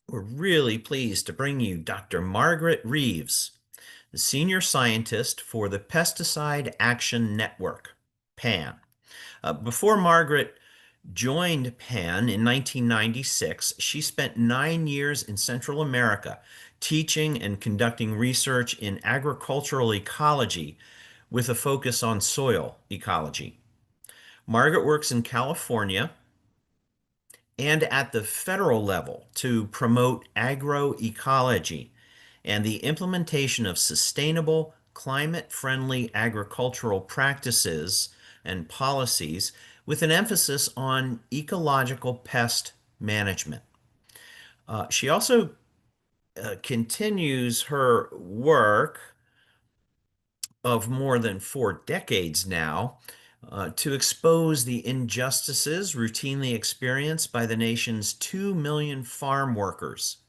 We're really pleased to bring you Dr. Margaret Reeves, the senior scientist for the Pesticide Action Network, PAN. Before Margaret joined PAN in 1996, she spent 9 years in Central America teaching and conducting research in agricultural ecology with a focus on soil ecology. Margaret works in California and at the federal level to promote agroecology and the implementation of sustainable, climate-friendly agricultural practices and policies with an emphasis on ecological pest management. She also continues her work of more than 4 decades now to expose the injustices routinely experienced by the nation's 2 million farm workers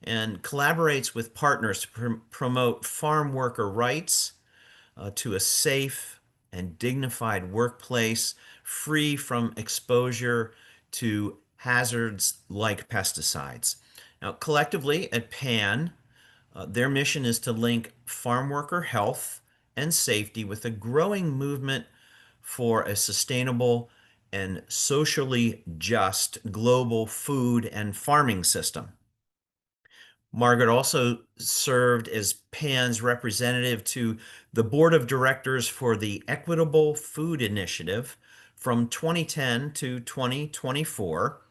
and collaborates with partners to promote farm worker rights to a safe and dignified workplace free from exposure to hazards like pesticides. Now, collectively at PAN, their mission is to link farm worker health and safety with a growing movement for a sustainable and socially just global food and farming system. Margaret also served as PAN's representative to the board of directors for the Equitable Food Initiative from 2010 to 2024.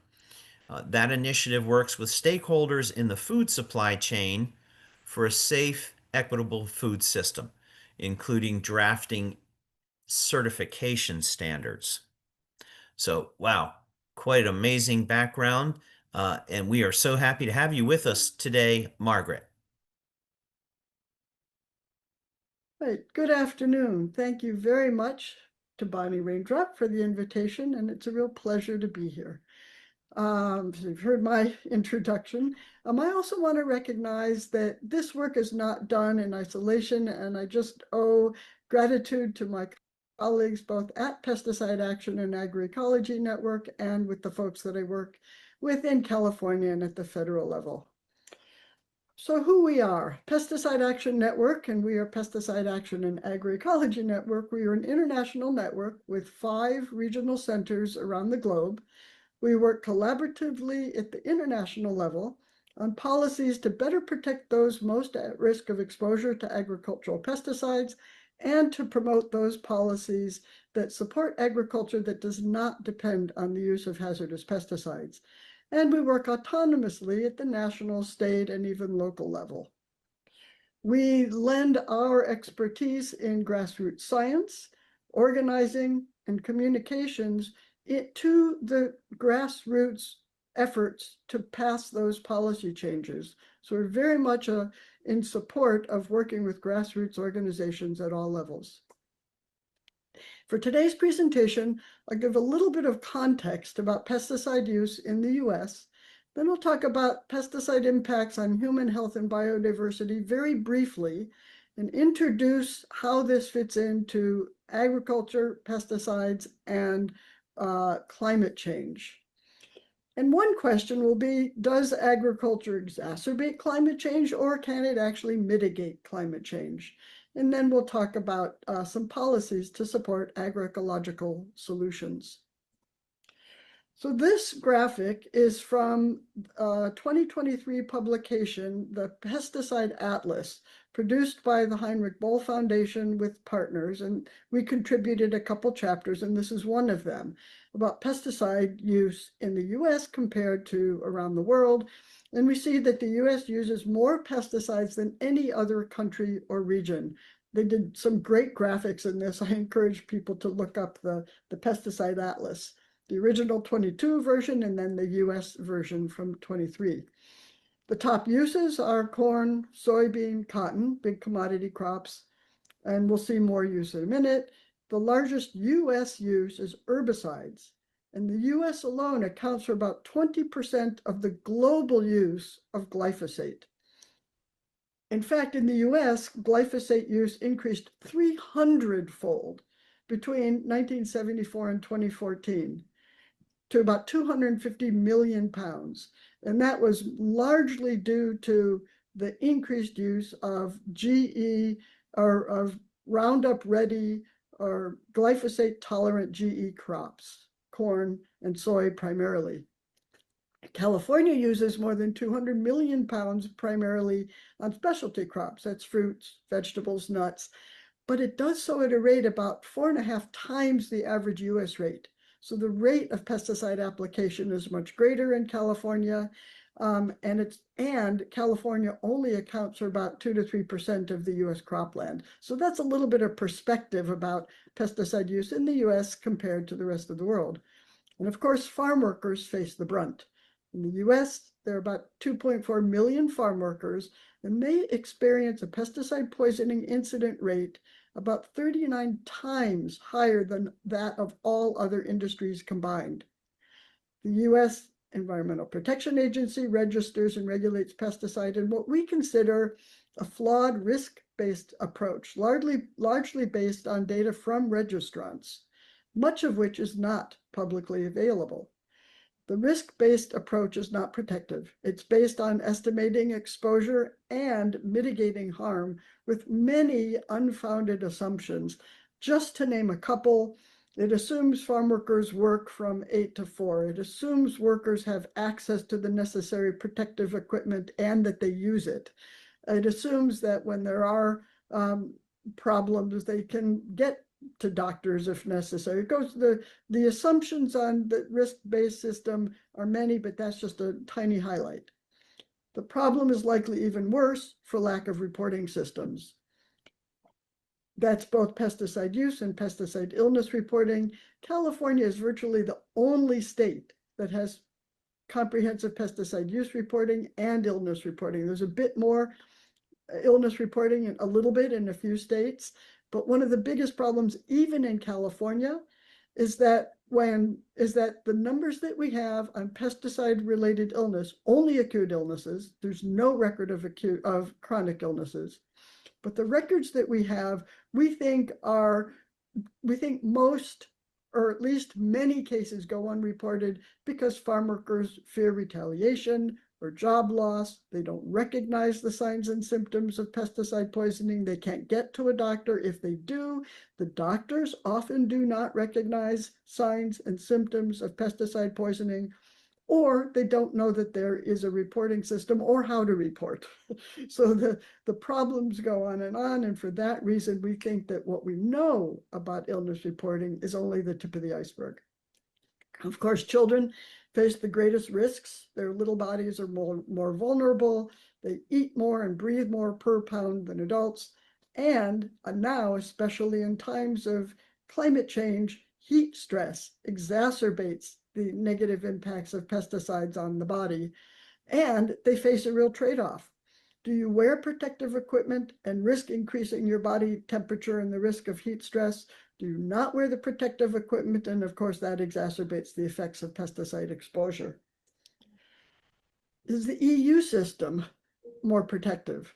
That initiative works with stakeholders in the food supply chain for a safe, equitable food system, including drafting certification standards. So, wow, quite amazing background. And we are so happy to have you with us today, Margaret. Right. Good afternoon. Thank you very much to Bonnie Raindrop for the invitation, and it's a real pleasure to be here. So you've heard my introduction. I also want to recognize that this work is not done in isolation, and I just owe gratitude to my colleagues both at Pesticide Action and Agroecology Network and with the folks that I work with in California and at the federal level. So who we are, Pesticide Action Network, and we are Pesticide Action and Agroecology Network. We are an international network with 5 regional centers around the globe. We work collaboratively at the international level on policies to better protect those most at risk of exposure to agricultural pesticides and to promote those policies that support agriculture that does not depend on the use of hazardous pesticides. And we work autonomously at the national, state, and even local level. We lend our expertise in grassroots science, organizing, and communications to the grassroots efforts to pass those policy changes. So we're very much in support of working with grassroots organizations at all levels. For today's presentation, I'll give a little bit of context about pesticide use in the US. Then we'll talk about pesticide impacts on human health and biodiversity very briefly and introduce how this fits into agriculture, pesticides, and climate change. And one question will be, does agriculture exacerbate climate change or can it actually mitigate climate change? And then we'll talk about some policies to support agroecological solutions. So this graphic is from a 2023 publication, the Pesticide Atlas, produced by the Heinrich Boll Foundation with partners, and we contributed a couple chapters, and this is one of them, about pesticide use in the US compared to around the world. And we see that the US uses more pesticides than any other country or region. They did some great graphics in this. I encourage people to look up the Pesticide Atlas, the original 22 version and then the US version from 23. The top uses are corn, soybean, cotton, big commodity crops, and we'll see more use in a minute. The largest US use is herbicides, and the US alone accounts for about 20% of the global use of glyphosate. In fact, in the US, glyphosate use increased 300-fold between 1974 and 2014. to about 250 million pounds. And that was largely due to the increased use of GE or of Roundup Ready or glyphosate tolerant GE crops, corn and soy primarily. California uses more than 200 million pounds primarily on specialty crops. That's fruits, vegetables, nuts, but it does so at a rate about 4.5 times the average US rate. So the rate of pesticide application is much greater in California, and California only accounts for about 2 to 3% of the US cropland. So that's a little bit of perspective about pesticide use in the US compared to the rest of the world. And of course, farm workers face the brunt. In the US, there are about 2.4 million farm workers, and they experience a pesticide poisoning incident rate about 39 times higher than that of all other industries combined. The US Environmental Protection Agency registers and regulates pesticide in what we consider a flawed risk-based approach, largely based on data from registrants, much of which is not publicly available. The risk-based approach is not protective. It's based on estimating exposure and mitigating harm with many unfounded assumptions. Just to name a couple, it assumes farm workers work from 8 to 4. It assumes workers have access to the necessary protective equipment and that they use it. It assumes that when there are problems, they can get to doctors if necessary. It goes the assumptions on the risk-based system are many, but that's just a tiny highlight. The problem is likely even worse for lack of reporting systems. That's both pesticide use and pesticide illness reporting. California is virtually the only state that has comprehensive pesticide use reporting and illness reporting. There's a bit more illness reporting a little bit in a few states, but one of the biggest problems, even in California, is that the numbers that we have on pesticide-related illness, only acute illnesses, there's no record of chronic illnesses. But the records that we have, we think most, or at least many cases go unreported because farm workers fear retaliation or job loss. They don't recognize the signs and symptoms of pesticide poisoning. They can't get to a doctor. If they do, the doctors often do not recognize signs and symptoms of pesticide poisoning, or they don't know that there is a reporting system or how to report. So the problems go on, and for that reason, we think that what we know about illness reporting is only the tip of the iceberg. Of course, children face the greatest risks. Their little bodies are more vulnerable. They eat more and breathe more per pound than adults. And now, especially in times of climate change, heat stress exacerbates the negative impacts of pesticides on the body. And they face a real trade-off. Do you wear protective equipment and risk increasing your body temperature and the risk of heat stress? Do you not wear the protective equipment? And of course, that exacerbates the effects of pesticide exposure. Is the EU system more protective?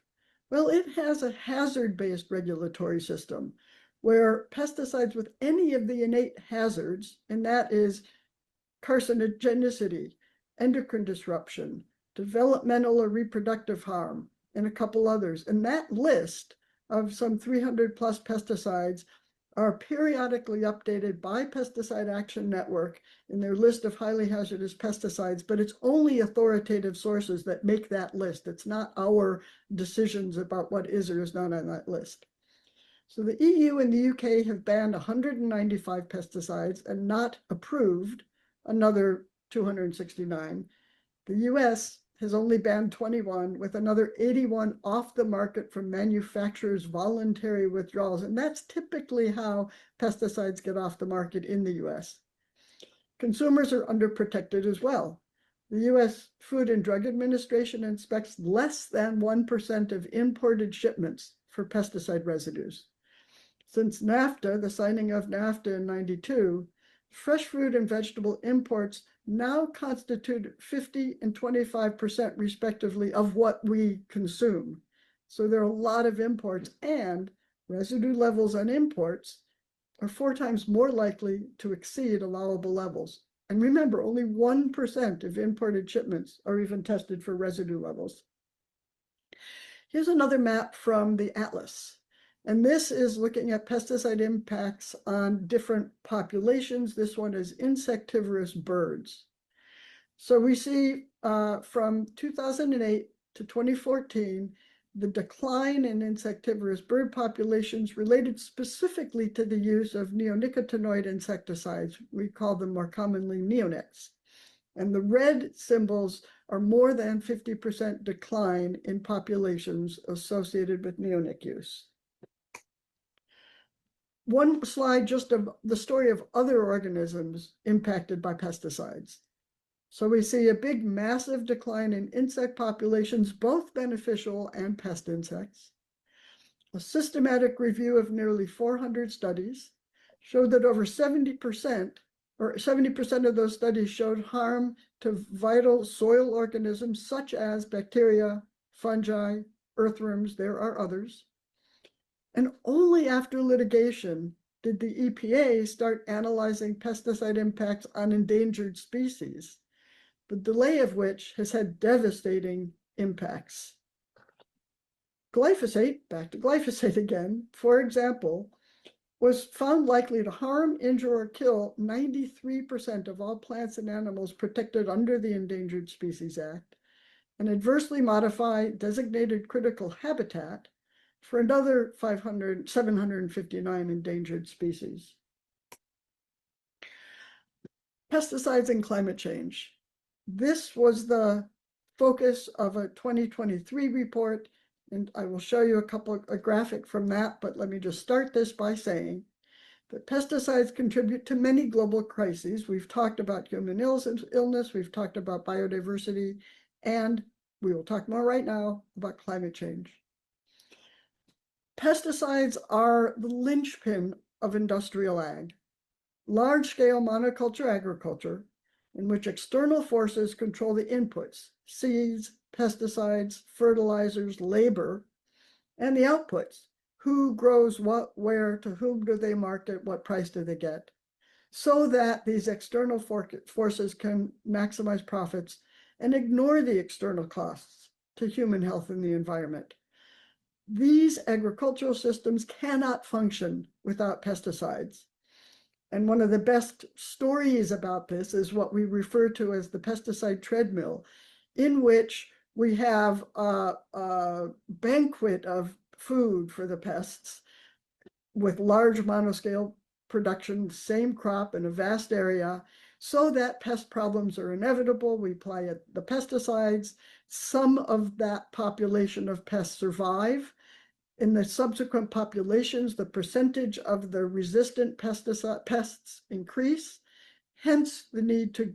Well, it has a hazard-based regulatory system where pesticides with any of the innate hazards, and that is carcinogenicity, endocrine disruption, developmental or reproductive harm, and a couple others. And that list of some 300 plus pesticides are periodically updated by Pesticide Action Network in their list of highly hazardous pesticides, but it's only authoritative sources that make that list. It's not our decisions about what is or is not on that list. So the EU and the UK have banned 195 pesticides and not approved another 269. The US has only banned 21, with another 81 off the market from manufacturers' voluntary withdrawals. And that's typically how pesticides get off the market in the US. Consumers are underprotected as well. The US Food and Drug Administration inspects less than 1% of imported shipments for pesticide residues. Since NAFTA, the signing of NAFTA in '92, fresh fruit and vegetable imports now constitute 50 and 25% respectively of what we consume. So there are a lot of imports, and residue levels on imports are 4 times more likely to exceed allowable levels. And remember, only 1% of imported shipments are even tested for residue levels. Here's another map from the Atlas. And this is looking at pesticide impacts on different populations. This one is insectivorous birds. So we see from 2008 to 2014, the decline in insectivorous bird populations related specifically to the use of neonicotinoid insecticides. We call them more commonly neonics. And the red symbols are more than 50% decline in populations associated with neonic use. One slide just of the story of other organisms impacted by pesticides. So we see a big, massive decline in insect populations, both beneficial and pest insects. A systematic review of nearly 400 studies showed that over 70%, or 70% of those studies showed harm to vital soil organisms such as bacteria, fungi, earthworms, there are others. And only after litigation did the EPA start analyzing pesticide impacts on endangered species, the delay of which has had devastating impacts. Glyphosate, back to glyphosate again, for example, was found likely to harm, injure, or kill 93% of all plants and animals protected under the Endangered Species Act, and adversely modify designated critical habitat for another 759 endangered species. Pesticides and climate change. This was the focus of a 2023 report, and I will show you a graphic from that, but let me just start this by saying that pesticides contribute to many global crises. We've talked about human illness, we've talked about biodiversity, and we will talk more right now about climate change. Pesticides are the linchpin of industrial ag. Large-scale monoculture agriculture, in which external forces control the inputs, seeds, pesticides, fertilizers, labor, and the outputs, who grows what, where, to whom do they market, what price do they get, so that these external forces can maximize profits and ignore the external costs to human health and the environment. These agricultural systems cannot function without pesticides. And one of the best stories about this is what we refer to as the pesticide treadmill, in which we have a banquet of food for the pests with large monoscale production, same crop in a vast area, so that pest problems are inevitable. We apply the pesticides. Some of that population of pests survive. In the subsequent populations, the percentage of the resistant pests increase, hence the need to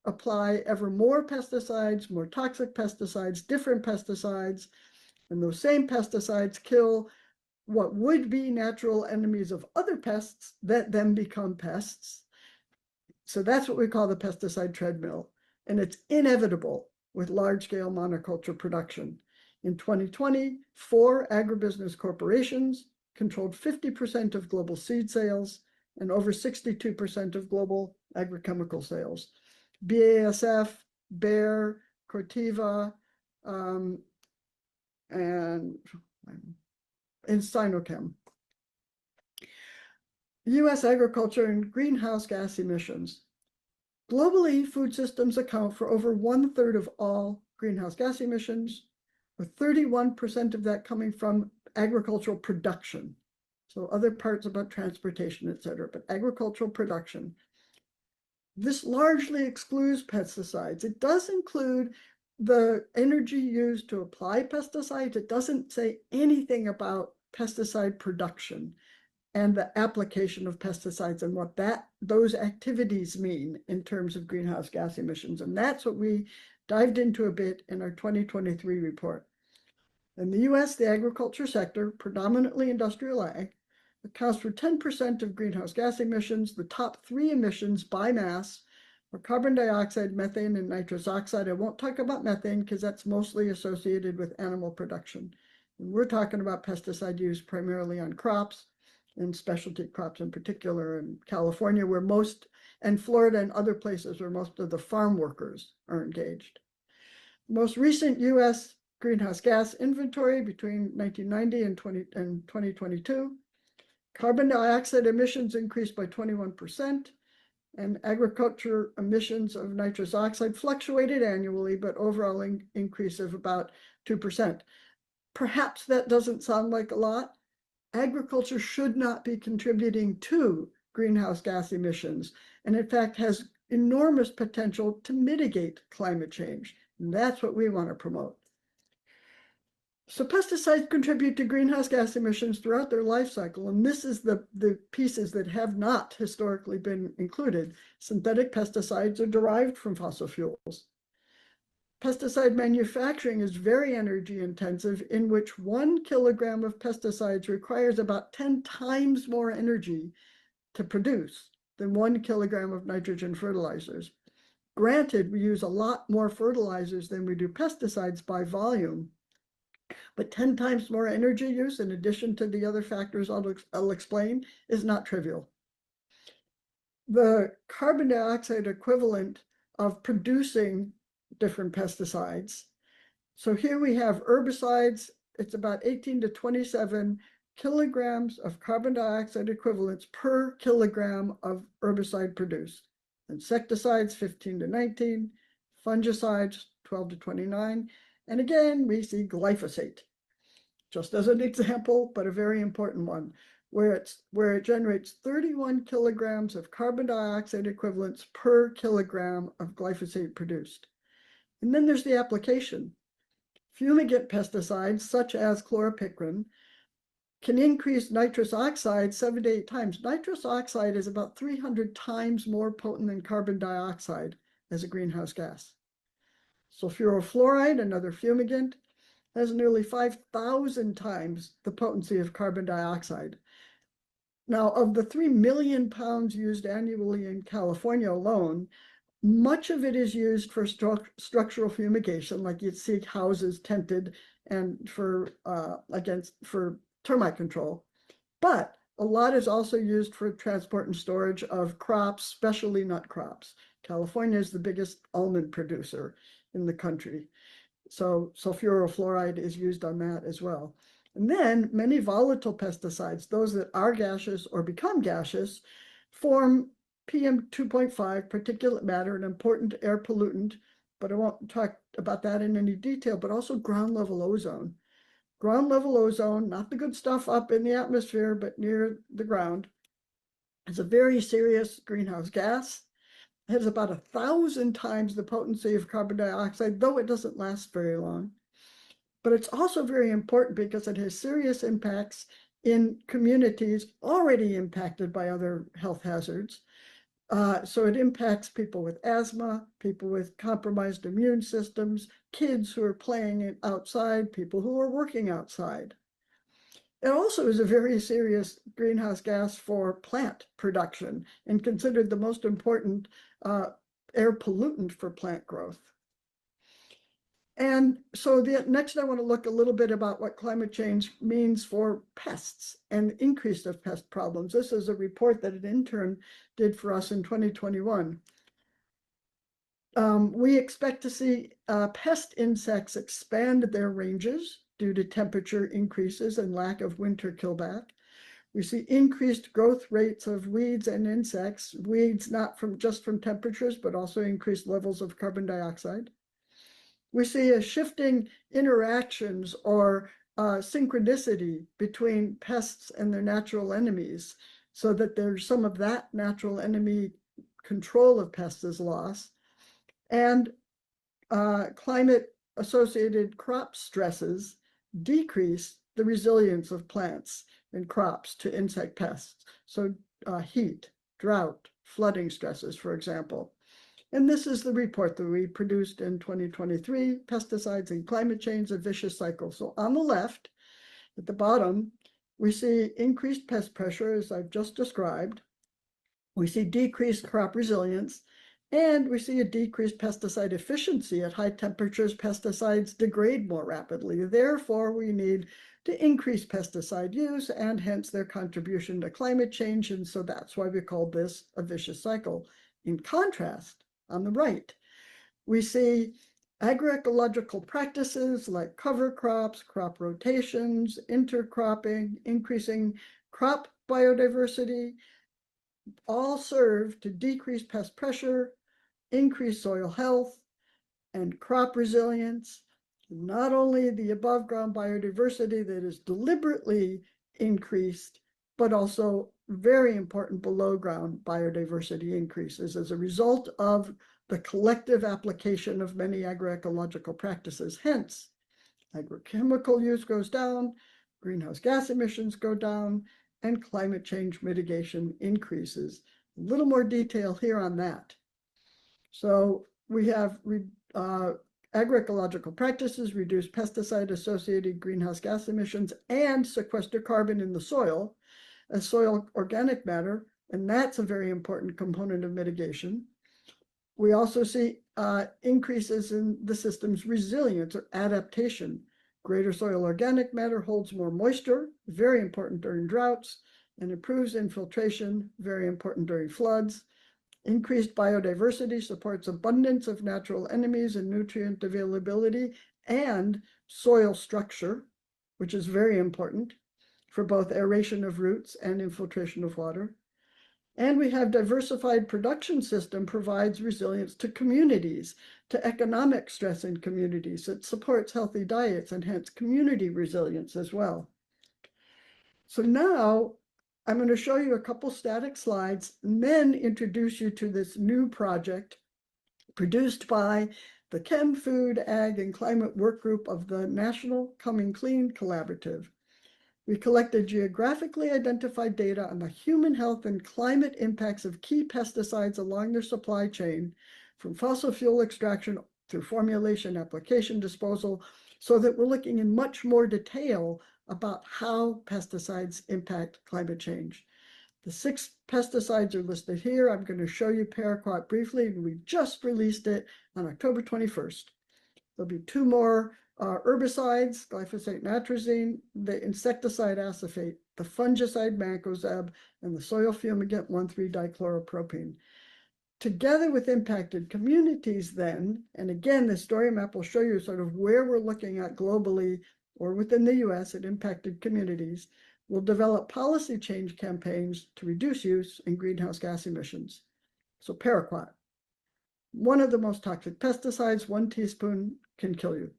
apply ever more pesticides, more toxic pesticides, different pesticides, and those same pesticides kill what would be natural enemies of other pests that then become pests. So that's what we call the pesticide treadmill, and it's inevitable with large-scale monoculture production. In 2020, 4 agribusiness corporations controlled 50% of global seed sales and over 62% of global agrochemical sales. BASF, Bayer, Corteva, and Sinochem. US agriculture and greenhouse gas emissions. Globally, food systems account for over 1/3 of all greenhouse gas emissions, with 31% of that coming from agricultural production. So other parts about transportation, et cetera, but agricultural production. This largely excludes pesticides. It does include the energy used to apply pesticides. It doesn't say anything about pesticide production and the application of pesticides and what those activities mean in terms of greenhouse gas emissions. And that's what we dived into a bit in our 2023 report. In the US, the agriculture sector, predominantly industrial ag, accounts for 10% of greenhouse gas emissions. The top 3 emissions by mass are carbon dioxide, methane, and nitrous oxide. I won't talk about methane because that's mostly associated with animal production. And we're talking about pesticide use primarily on crops and specialty crops in particular in California, where most and Florida and other places where most of the farm workers are engaged. Most recent US greenhouse gas inventory between 1990 and 2022, carbon dioxide emissions increased by 21%, and agriculture emissions of nitrous oxide fluctuated annually, but overall increase of about 2%. Perhaps that doesn't sound like a lot. Agriculture should not be contributing to greenhouse gas emissions, and in fact has enormous potential to mitigate climate change. And that's what we want to promote. So pesticides contribute to greenhouse gas emissions throughout their life cycle, and this is the pieces that have not historically been included. Synthetic pesticides are derived from fossil fuels. Pesticide manufacturing is very energy intensive, in which 1 kilogram of pesticides requires about 10 times more energy to produce than 1 kilogram of nitrogen fertilizers. Granted, we use a lot more fertilizers than we do pesticides by volume, but 10 times more energy use, in addition to the other factors I'll explain, is not trivial. The carbon dioxide equivalent of producing different pesticides. So here we have herbicides. It's about 18 to 27 kilograms of carbon dioxide equivalents per kilogram of herbicide produced. Insecticides, 15 to 19, fungicides, 12 to 29. And again, we see glyphosate, just as an example, but a very important one, where it generates 31 kilograms of carbon dioxide equivalents per kilogram of glyphosate produced. And then there's the application. Fumigant pesticides, such as chloropicrin, can increase nitrous oxide 7 to 8 times. Nitrous oxide is about 300 times more potent than carbon dioxide as a greenhouse gas. Sulfurofluoride, another fumigant, has nearly 5,000 times the potency of carbon dioxide. Now, of the 3 million pounds used annually in California alone, much of it is used for structural fumigation, like you'd see houses tented, and for termite control. But a lot is also used for transport and storage of crops, especially nut crops. California is the biggest almond producer in the country, so sulfurofluoride is used on that as well. And then many volatile pesticides, those that are gaseous or become gaseous, form PM2.5, particulate matter, an important air pollutant, but I won't talk about that in any detail, but also ground level ozone. Ground level ozone, not the good stuff up in the atmosphere, but near the ground, is a very serious greenhouse gas. It has about 1,000 times the potency of carbon dioxide, though it doesn't last very long. But it's also very important because it has serious impacts in communities already impacted by other health hazards. So it impacts people with asthma, people with compromised immune systems, kids who are playing outside, people who are working outside. It also is a very serious greenhouse gas for plant production and considered the most important air pollutant for plant growth. And so next I want to look a little bit about what climate change means for pests and the increase of pest problems. This is a report that an intern did for us in 2021. We expect to see pest insects expand their ranges due to temperature increases and lack of winter killback. We see increased growth rates of weeds and insects, weeds not just from temperatures, but also increased levels of carbon dioxide. We see a shifting interactions or synchronicity between pests and their natural enemies, so that there's some of that natural enemy control of pests is lost. And climate-associated crop stresses decrease the resilience of plants and crops to insect pests. So heat, drought, flooding stresses, for example. And this is the report that we produced in 2023, Pesticides and Climate Change, a Vicious Cycle. So on the left, at the bottom, we see increased pest pressure, as I've just described. We see decreased crop resilience, and we see a decreased pesticide efficiency. At high temperatures, pesticides degrade more rapidly. Therefore, we need to increase pesticide use and hence their contribution to climate change. And so that's why we call this a vicious cycle. In contrast, on the right, we see agroecological practices like cover crops, crop rotations, intercropping, increasing crop biodiversity, all serve to decrease pest pressure, increase soil health, and crop resilience. Not only the above ground biodiversity that is deliberately increased, but also very important below ground biodiversity increases as a result of the collective application of many agroecological practices. Hence, agrochemical use goes down, greenhouse gas emissions go down, and climate change mitigation increases. A little more detail here on that. So we have agroecological practices reduce pesticide-associated greenhouse gas emissions and sequester carbon in the soil as soil organic matter, and that's a very important component of mitigation. We also see increases in the system's resilience or adaptation. Greater soil organic matter holds more moisture, very important during droughts, and improves infiltration, very important during floods. Increased biodiversity supports abundance of natural enemies and nutrient availability and soil structure, which is very important for both aeration of roots and infiltration of water. And we have diversified production system provides resilience to communities, to economic stress in communities. It supports healthy diets and hence community resilience as well. So now I'm going to show you a couple static slides and then introduce you to this new project produced by the Chem, Food, Ag, and Climate Work Group of the National Coming Clean Collaborative. We collected geographically identified data on the human health and climate impacts of key pesticides along their supply chain, from fossil fuel extraction through formulation, application, disposal, so that we're looking in much more detail about how pesticides impact climate change. The 6 pesticides are listed here. I'm going to show you paraquat briefly, and we just released it on October 21st. There'll be 2 more herbicides, glyphosate and atrazine, the insecticide acephate, the fungicide mancozeb, and the soil fumigant 1,3-dichloropropene. Together with impacted communities then, and again, the story map will show you sort of where we're looking at globally or within the US at impacted communities, we'll develop policy change campaigns to reduce use and greenhouse gas emissions. So paraquat, one of the most toxic pesticides, 1 teaspoon can kill you.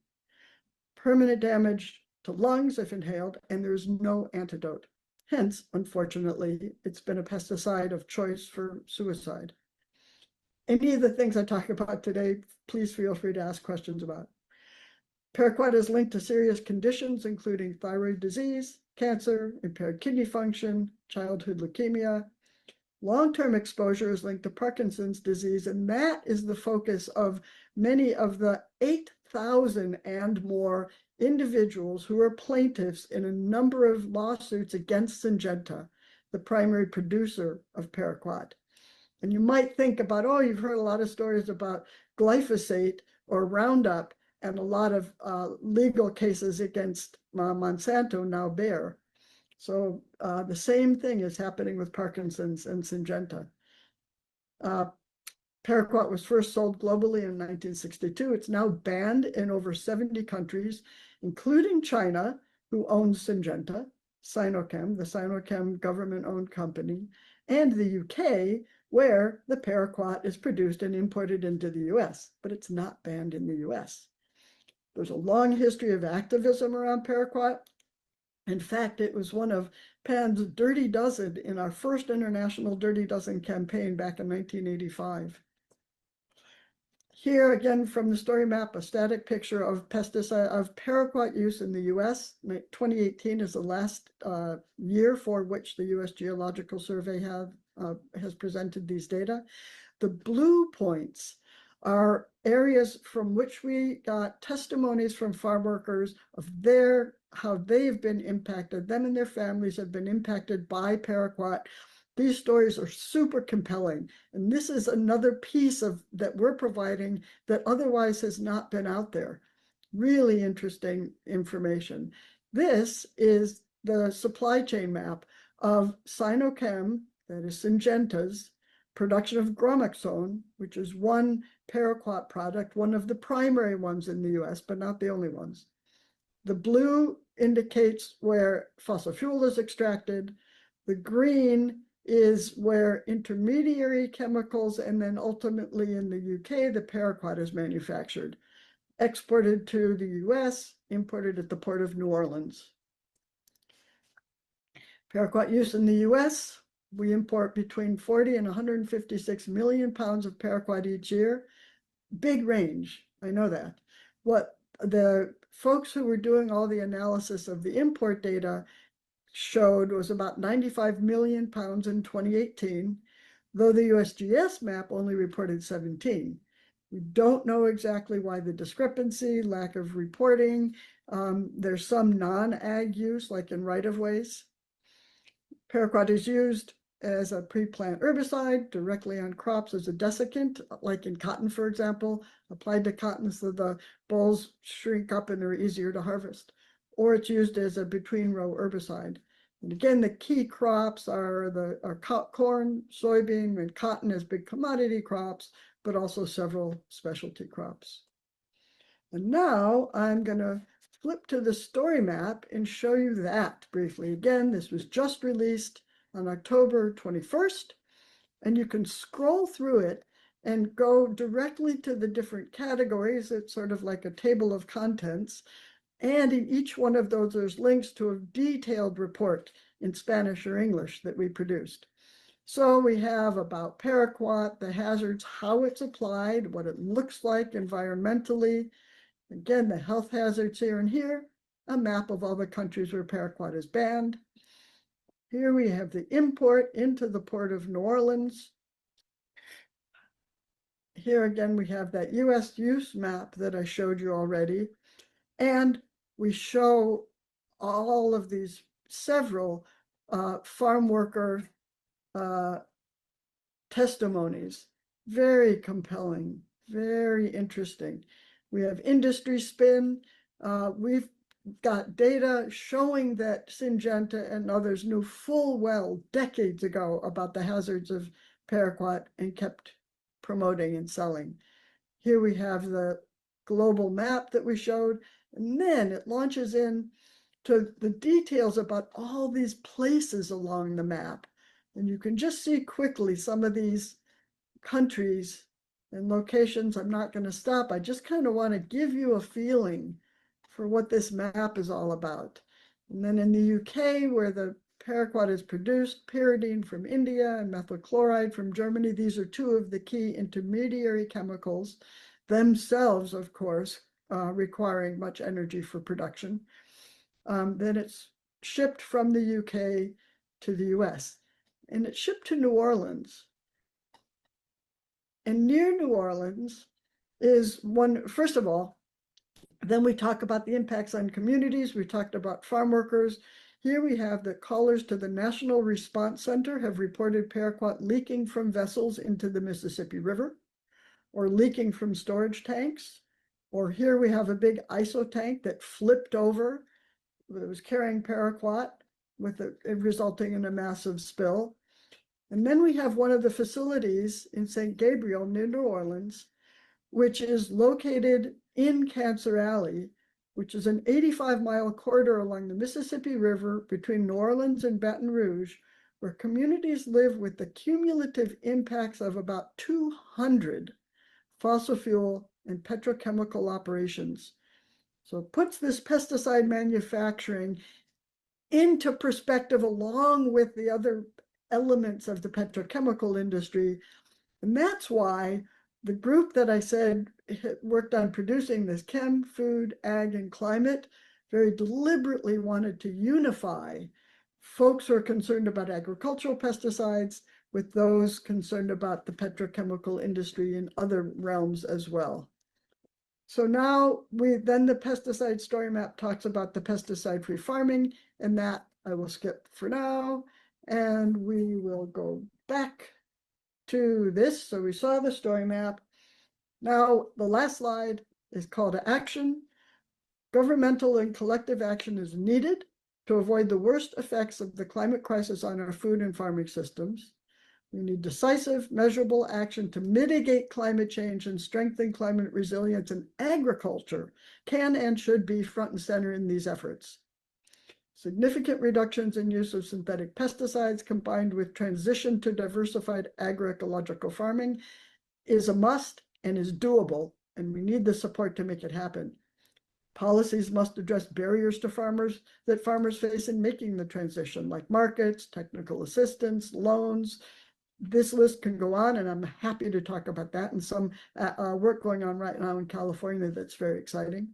Permanent damage to lungs if inhaled, and there's no antidote. Hence, unfortunately, it's been a pesticide of choice for suicide. Any of the things I talk about today, please feel free to ask questions about. Paraquat is linked to serious conditions, including thyroid disease, cancer, impaired kidney function, childhood leukemia. Long-term exposure is linked to Parkinson's disease, and that is the focus of many of the 8,000 and more individuals who are plaintiffs in a number of lawsuits against Syngenta, the primary producer of paraquat. And you might think about, oh, you've heard a lot of stories about glyphosate or Roundup and a lot of legal cases against Monsanto, now Bayer. So the same thing is happening with Parkinson's and Syngenta. Paraquat was first sold globally in 1962. It's now banned in over 70 countries, including China, who owns Syngenta, Sinochem, the Sinochem government-owned company, and the UK, where the paraquat is produced and imported into the US, but it's not banned in the US. There's a long history of activism around paraquat. In fact, it was one of Pan's Dirty Dozen in our first international Dirty Dozen campaign back in 1985. Here again from the story map, a static picture of paraquat use in the US. 2018 is the last year for which the US Geological Survey has presented these data. The blue points are areas from which we got testimonies from farm workers of how they've been impacted, them and their families have been impacted by paraquat. These stories are super compelling. And this is another piece that we're providing that otherwise has not been out there. Really interesting information. This is the supply chain map of Sinochem, that is Syngenta's production of bromoxone, which is one paraquat product, one of the primary ones in the US, but not the only ones. The blue indicates where fossil fuel is extracted. The green is where intermediary chemicals, and then ultimately in the UK, the paraquat is manufactured, exported to the US, imported at the port of New Orleans. Paraquat use in the US, we import between 40 and 156 million pounds of paraquat each year. Big range, I know that. What the folks who were doing all the analysis of the import data showed was about 95 million pounds in 2018, though the USGS map only reported 17. We don't know exactly why the discrepancy, lack of reporting. There's some non-ag use, like in right-of-ways. Paraquat is used as a pre-plant herbicide directly on crops as a desiccant, like in cotton, for example, applied to cotton so the bolls shrink up and are easier to harvest. Or it's used as a between-row herbicide. And again, the key crops are corn, soybean, and cotton as big commodity crops, but also several specialty crops. And now I'm going to flip to the story map and show you that briefly. Again, this was just released on October 21st, and you can scroll through it and go directly to the different categories. It's sort of like a table of contents. And in each one of those, there's links to a detailed report in Spanish or English that we produced. So we have about paraquat, the hazards, how it's applied, what it looks like environmentally. Again, the health hazards here and here, a map of all the countries where paraquat is banned. Here we have the import into the port of New Orleans. Here again, we have that US use map that I showed you already. And we show all of these several farm worker testimonies. Very compelling, very interesting. We have industry spin. We've got data showing that Syngenta and others knew full well decades ago about the hazards of paraquat and kept promoting and selling. Here we have the global map that we showed, and then it launches in to the details about all these places along the map. And you can just see quickly some of these countries and locations. I'm not going to stop. I just kind of want to give you a feeling for what this map is all about. And then in the UK, where the paraquat is produced, pyridine from India and methyl chloride from Germany. These are two of the key intermediary chemicals, themselves, of course, requiring much energy for production. Then it's shipped from the UK to the US. And it's shipped to New Orleans. And near New Orleans is one, first of all, then we talk about the impacts on communities. We talked about farm workers. Here we have the callers to the National Response Center have reported paraquat leaking from vessels into the Mississippi River or leaking from storage tanks. Or here we have a big ISO tank that flipped over. It was carrying paraquat with it resulting in a massive spill. And then we have one of the facilities in St. Gabriel near New Orleans, which is located in Cancer Alley, which is an 85-mile corridor along the Mississippi River between New Orleans and Baton Rouge, where communities live with the cumulative impacts of about 200 fossil fuel and petrochemical operations. So it puts this pesticide manufacturing into perspective along with the other elements of the petrochemical industry. And that's why the group that I said worked on producing this Chem, Food, Ag, and Climate very deliberately wanted to unify folks who are concerned about agricultural pesticides with those concerned about the petrochemical industry in other realms as well. So now then the pesticide story map talks about the pesticide-free farming, and that I will skip for now, and we will go back to this. So we saw the story map. Now the last slide is call to action. Governmental and collective action is needed to avoid the worst effects of the climate crisis on our food and farming systems. We need decisive, measurable action to mitigate climate change and strengthen climate resilience, and agriculture can and should be front and center in these efforts. Significant reductions in use of synthetic pesticides combined with transition to diversified agroecological farming is a must and is doable, and we need the support to make it happen. Policies must address barriers to farmers that farmers face in making the transition, like markets, technical assistance, loans. This list can go on, and I'm happy to talk about that and some work going on right now in California that's very exciting.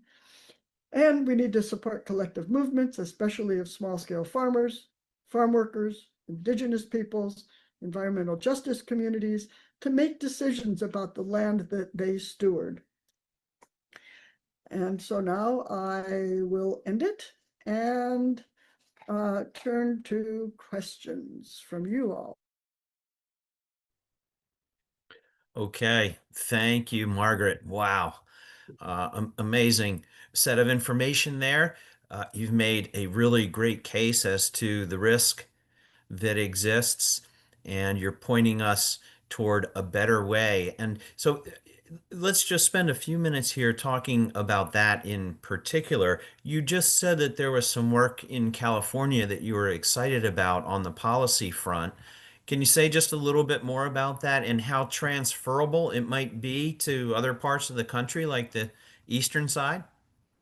And we need to support collective movements, especially of small-scale farmers, farm workers, indigenous peoples, environmental justice communities, to make decisions about the land that they steward. And so now I will end it and turn to questions from you all. Okay, thank you, Margaret. Wow, amazing set of information there. You've made a really great case as to the risk that exists, and you're pointing us toward a better way. And so let's just spend a few minutes here talking about that in particular. You just said that there was some work in California that you were excited about on the policy front. Can you say just a little bit more about that and how transferable it might be to other parts of the country, like the eastern side?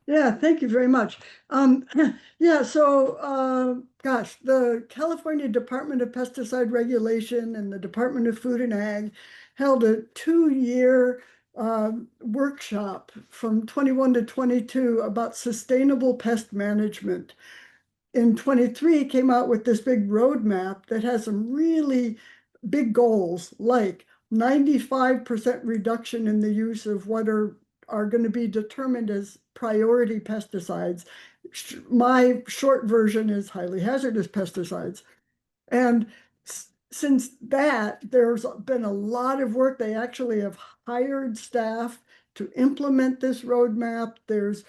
Yeah, thank you very much. Yeah, so gosh, the California Department of Pesticide Regulation and the Department of Food and Ag held a 2-year workshop from 21 to 22 about sustainable pest management. In 23 came out with this big roadmap that has some really big goals, like 95% reduction in the use of what are going to be determined as priority pesticides. My short version is highly hazardous pesticides. And since that, there's been a lot of work. They actually have hired staff to implement this roadmap. There's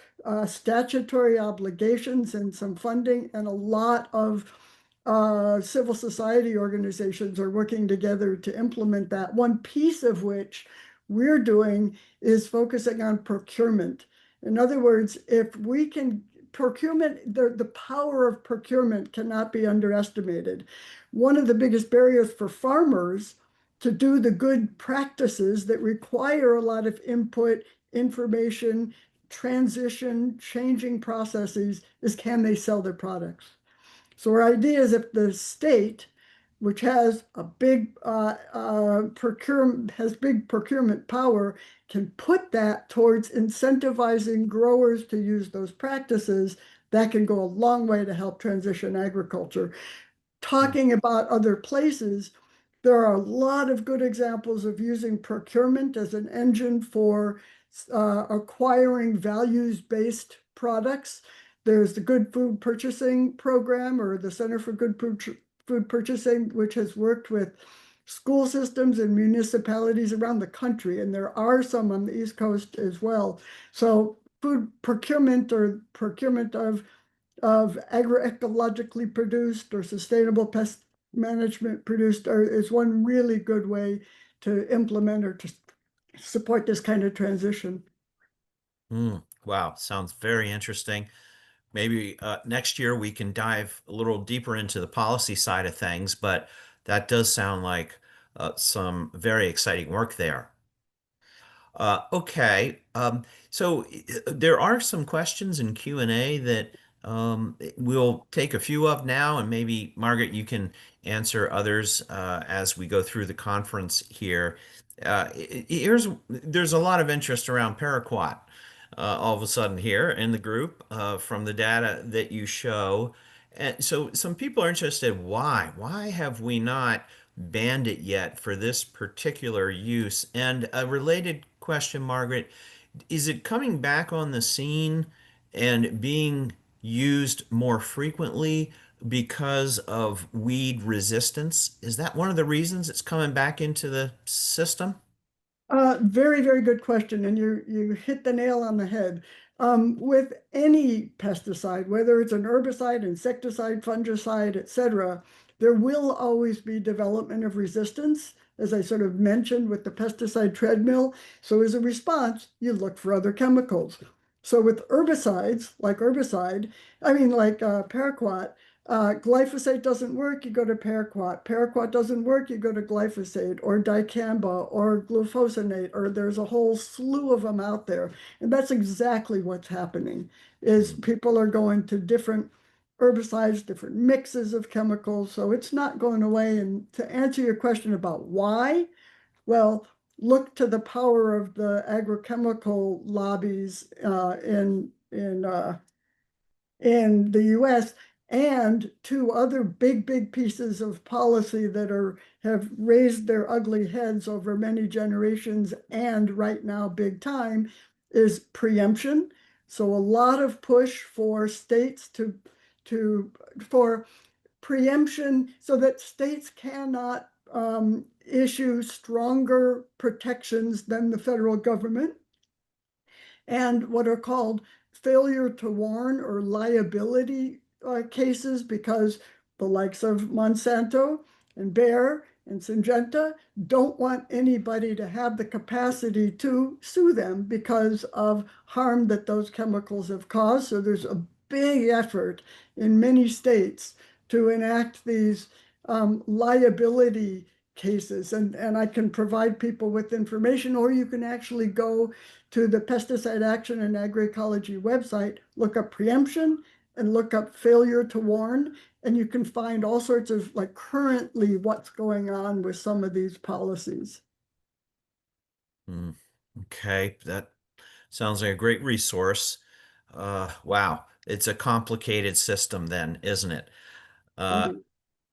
statutory obligations and some funding, and a lot of civil society organizations are working together to implement that. One piece of which we're doing is focusing on procurement. In other words, if we can procurement, the power of procurement cannot be underestimated. One of the biggest barriers for farmers to do the good practices that require a lot of input, information, transition, changing processes is, can they sell their products? So our idea is, if the state, which has a big procurement power, can put that towards incentivizing growers to use those practices, that can go a long way to help transition agriculture. Talking about other places, there are a lot of good examples of using procurement as an engine for acquiring values-based products. There's the Good Food Purchasing Program, or the Center for Good Food Purchasing, which has worked with school systems and municipalities around the country, and there are some on the East Coast as well. So food procurement, or procurement of agroecologically produced or sustainable pest management produced, is one really good way to implement or to support this kind of transition. Wow, sounds very interesting. Maybe next year we can dive a little deeper into the policy side of things, but that does sound like some very exciting work there. Okay. So there are some questions in Q&A that we'll take a few of now, and maybe Margaret, you can answer others as we go through the conference here. There's a lot of interest around paraquat all of a sudden here in the group from the data that you show. And so some people are interested, why? Why have we not banned it yet for this particular use? And a related question, Margaret, is it coming back on the scene and being used more frequently because of weed resistance? Is that one of the reasons it's coming back into the system? Very, very good question, and you hit the nail on the head. With any pesticide, whether it's an herbicide, insecticide, fungicide, etc., There will always be development of resistance, as I sort of mentioned with the pesticide treadmill. So as a response, you look for other chemicals. So with herbicides, like herbicide, I mean like paraquat, glyphosate doesn't work, you go to paraquat. Paraquat doesn't work, you go to glyphosate or dicamba or glufosinate, or there's a whole slew of them out there. And that's exactly what's happening, is Mm. people are going to different herbicides, different mixes of chemicals. So it's not going away. And to answer your question about why, well, look to the power of the agrochemical lobbies in the US, and two other big pieces of policy that have raised their ugly heads over many generations and right now big time is preemption. So a lot of push for states to for preemption so that states cannot issue stronger protections than the federal government, and what are called failure to warn or liability cases, because the likes of Monsanto and Bayer and Syngenta don't want anybody to have the capacity to sue them because of harm that those chemicals have caused. So there's a big effort in many states to enact these liability cases. And I can provide people with information, or you can actually go to the Pesticide Action and Agroecology website, look up preemption and look up failure to warn, and you can find all sorts of like currently what's going on with some of these policies. Mm. Okay, that sounds like a great resource. Wow, it's a complicated system then, isn't it? Uh, Indeed.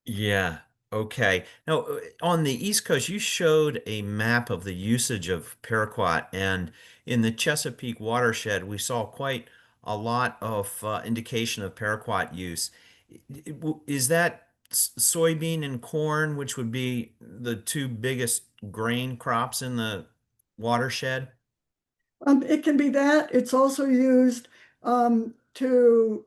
yeah. Okay. Now, on the East Coast, you showed a map of the usage of paraquat, and in the Chesapeake watershed, we saw quite a lot of indication of paraquat use. Is that soybean and corn, which would be the two biggest grain crops in the watershed? It can be that. It's also used to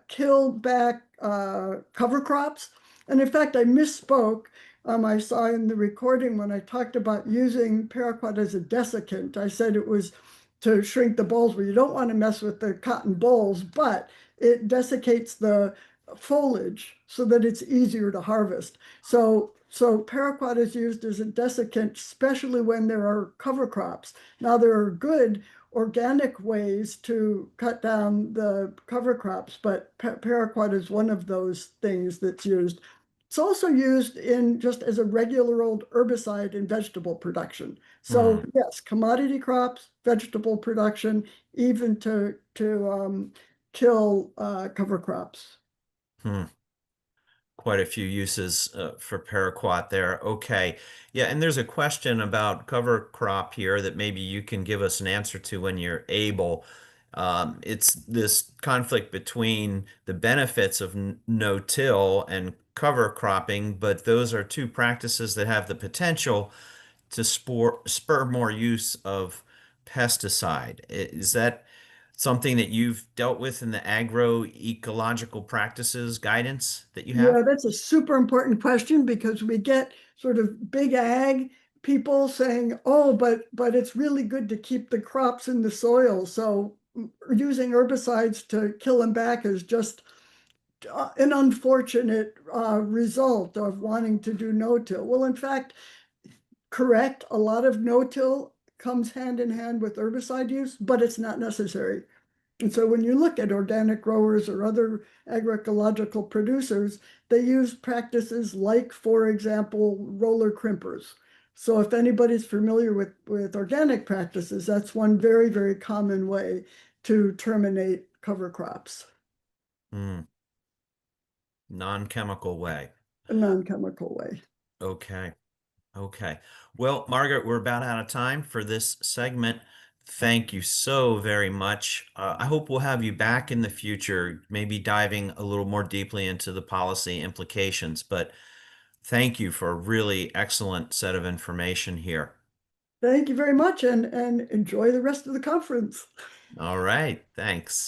kill back cover crops. And in fact, I misspoke. I saw in the recording when I talked about using paraquat as a desiccant, I said it was to shrink the bolls. Well, you don't want to mess with the cotton bolls, but it desiccates the foliage so that it's easier to harvest. So paraquat is used as a desiccant, especially when there are cover crops. Now, there are good organic ways to cut down the cover crops, but paraquat is one of those things that's used. It's also used in just as a regular old herbicide in vegetable production. So Hmm. yes, commodity crops, vegetable production, even to kill cover crops. Hmm. Quite a few uses for paraquat there. Okay. Yeah, and there's a question about cover crop here that maybe you can give us an answer to when you're able. It's this conflict between the benefits of no-till and cover cropping, but those are two practices that have the potential to spur more use of pesticide. Is that something that you've dealt with in the agroecological practices guidance that you have? Yeah, that's a super important question because we get sort of big ag people saying, "Oh, but it's really good to keep the crops in the soil." So using herbicides to kill them back is just an unfortunate result of wanting to do no-till. Well, in fact, correct, a lot of no-till comes hand in hand with herbicide use, but it's not necessary. And so when you look at organic growers or other agroecological producers, they use practices like, for example, roller crimpers. So if anybody's familiar with organic practices, that's one very common way to terminate cover crops, Hmm. Non-chemical way. a non-chemical way. Okay. Okay. Well, Margaret, we're about out of time for this segment. Thank you so very much. I hope we'll have you back in the future, maybe diving a little more deeply into the policy implications. But thank you for a really excellent set of information here. Thank you very much and enjoy the rest of the conference. All right. Thanks.